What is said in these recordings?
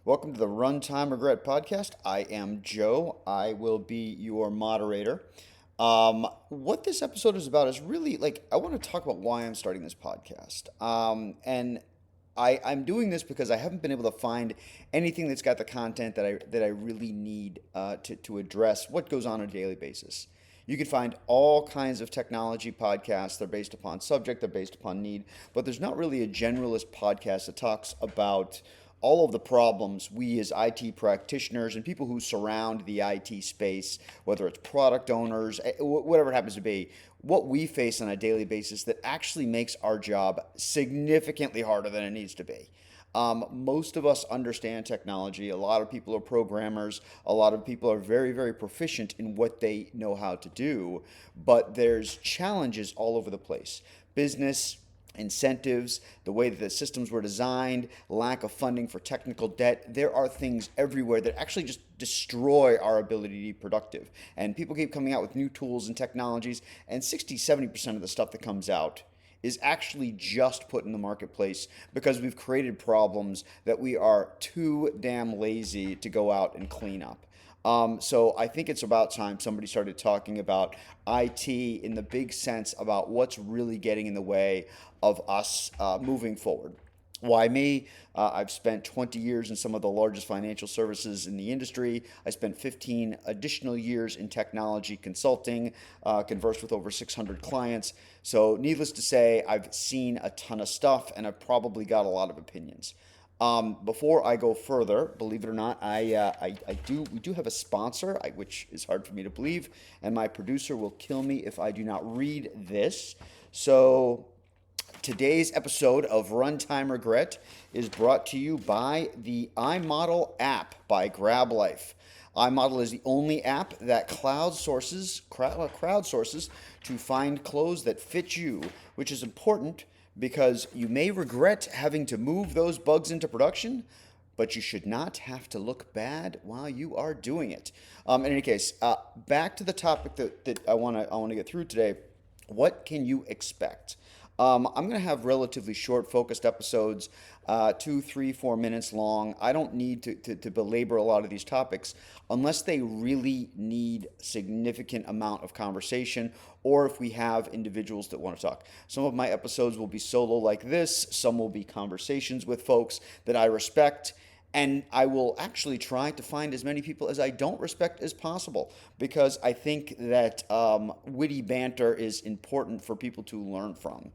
Welcome to the Runtime Regret podcast. I am Joe. I will be your moderator. What this episode is about is really I want to talk about why I'm starting this podcast. I'm doing this because I haven't been able to find anything that's got the content that I really need to address what goes on a daily basis. You can find all kinds of technology podcasts. They're based upon subject, they're based upon need, but there's not really a generalist podcast that talks about all of the problems we as IT practitioners and people who surround the IT space, whether it's product owners, whatever it happens to be, what we face on a daily basis that actually makes our job significantly harder than it needs to be. Most of us understand technology. A lot of people are programmers. A lot of people are very, very proficient in what they know how to do. But there's challenges all over the place. Business, incentives, the way that the systems were designed, lack of funding for technical debt. There are things everywhere that actually just destroy our ability to be productive. And people keep coming out with new tools and technologies, and 60-70% of the stuff that comes out is actually just put in the marketplace because we've created problems that we are too damn lazy to go out and clean up. So I think it's about time somebody started talking about IT in the big sense about what's really getting in the way of us moving forward. Why me? I've spent 20 years in some of the largest financial services in the industry. I spent 15 additional years in technology consulting, conversed with over 600 clients. So, needless to say, I've seen a ton of stuff and I've probably got a lot of opinions. Before I go further, believe it or not, we do have a sponsor, which is hard for me to believe, and my producer will kill me if I do not read this. So, today's episode of Runtime Regret is brought to you by the iModel app by GrabLife. iModel is the only app that crowdsources to find clothes that fit you, which is important because you may regret having to move those bugs into production, but you should not have to look bad while you are doing it. In any case, back to the topic that I want to get through today. What can you expect? I'm going to have relatively short, focused episodes, 2, 3, 4 minutes long. I don't need to belabor a lot of these topics unless they really need significant amount of conversation or if we have individuals that want to talk. Some of my episodes will be solo like this. Some will be conversations with folks that I respect. And I will actually try to find as many people as I don't respect as possible because I think that witty banter is important for people to learn from.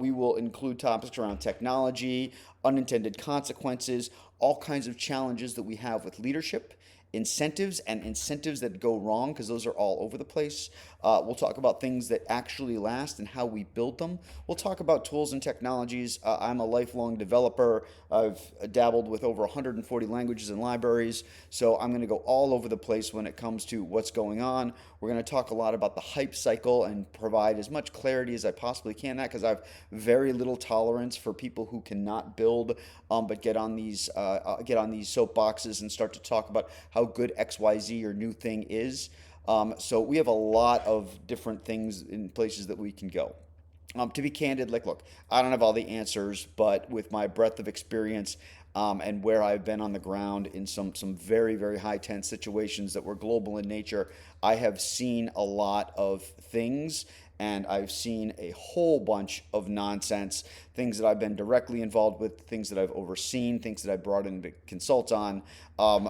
We will include topics around technology, unintended consequences, all kinds of challenges that we have with leadership, incentives and incentives that go wrong because those are all over the place. We'll talk about things that actually last and how we build them. We'll talk about tools and technologies. I'm a lifelong developer. I've dabbled with over 140 languages and libraries, so I'm going to go all over the place when it comes to what's going on. We're going to talk a lot about the hype cycle and provide as much clarity as I possibly can that because I have very little tolerance for people who cannot build but get on these soapboxes and start to talk about how good XYZ or new thing is. So we have a lot of different things in places that we can go. To be candid, look, I don't have all the answers, but with my breadth of experience and where I've been on the ground in some very, very high tense situations that were global in nature, I have seen a lot of things and I've seen a whole bunch of nonsense, things that I've been directly involved with, things that I've overseen, things that I brought in to consult on.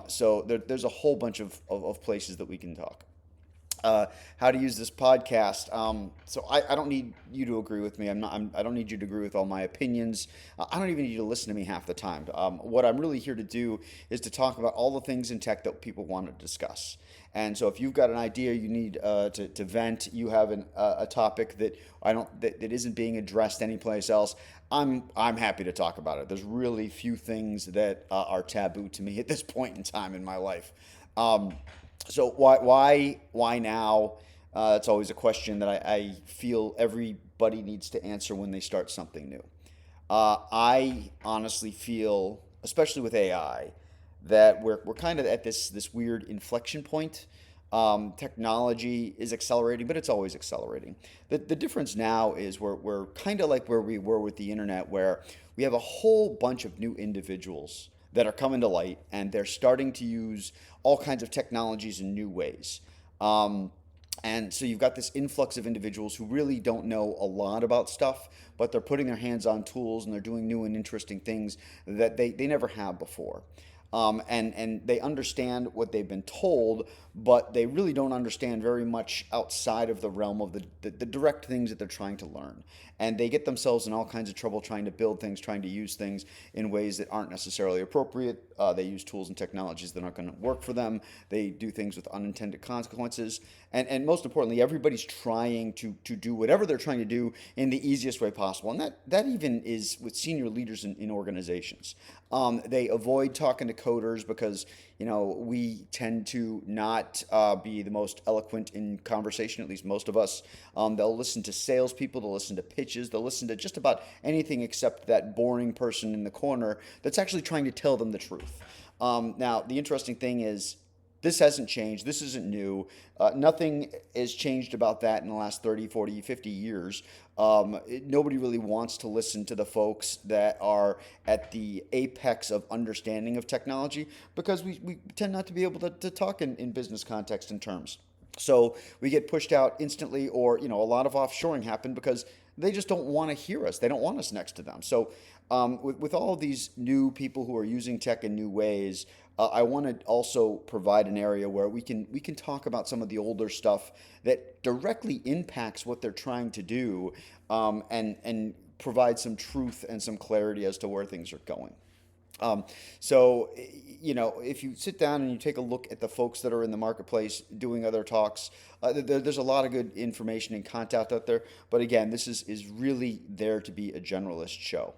So there's a whole bunch of places that we can talk. How to use this podcast. So I don't need you to agree with me. I don't need you to agree with all my opinions. I don't even need you to listen to me half the time. What I'm really here to do is to talk about all the things in tech that people want to discuss. And so if you've got an idea you need to vent, you have a topic that that isn't being addressed anyplace else, I'm happy to talk about it. There's really few things that are taboo to me at this point in time in my life. So why now? It's always a question that I feel everybody needs to answer when they start something new. I honestly feel, especially with AI, that we're kind of at this weird inflection point. Technology is accelerating, but it's always accelerating. The difference now is we're kind of like where we were with the internet, where we have a whole bunch of new individuals that are coming to light, and they're starting to use all kinds of technologies in new ways. Um, and so you've got this influx of individuals who really don't know a lot about stuff, but they're putting their hands on tools and they're doing new and interesting things that they never have before. And they understand what they've been told, but they really don't understand very much outside of the realm of the direct things that they're trying to learn. And they get themselves in all kinds of trouble trying to build things, trying to use things in ways that aren't necessarily appropriate. They use tools and technologies that aren't going to work for them. They do things with unintended consequences. And most importantly, everybody's trying to do whatever they're trying to do in the easiest way possible. And that even is with senior leaders in organizations. They avoid talking to coders because, we tend to not be the most eloquent in conversation, at least most of us. They'll listen to salespeople, they'll listen to pitches, they'll listen to just about anything except that boring person in the corner that's actually trying to tell them the truth. Now, the interesting thing is, this hasn't changed. This isn't new. Nothing has changed about that in the last 30, 40, 50 years. Nobody really wants to listen to the folks that are at the apex of understanding of technology because we tend not to be able to talk in business context and terms. So we get pushed out instantly, or a lot of offshoring happened because they just don't want to hear us. They don't want us next to them. So with all of these new people who are using tech in new ways, I want to also provide an area where we can talk about some of the older stuff that directly impacts what they're trying to do, and provide some truth and some clarity as to where things are going. So, if you sit down and you take a look at the folks that are in the marketplace doing other talks, there's a lot of good information and content out there. But again, this is really there to be a generalist show.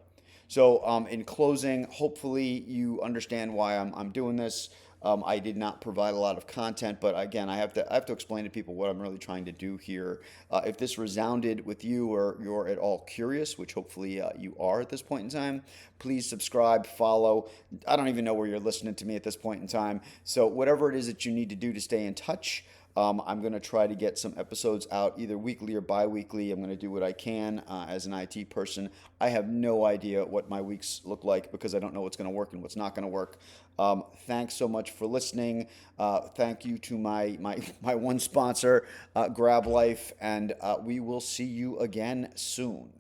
So, in closing, hopefully you understand why I'm doing this. I did not provide a lot of content, but again, I have to explain to people what I'm really trying to do here. If this resounded with you or you're at all curious, which hopefully you are at this point in time, please subscribe, follow. I don't even know where you're listening to me at this point in time. So whatever it is that you need to do to stay in touch. I'm going to try to get some episodes out either weekly or bi-weekly. I'm going to do what I can as an IT person. I have no idea what my weeks look like because I don't know what's going to work and what's not going to work. Thanks so much for listening. Thank you to my one sponsor, Grab Life, and we will see you again soon.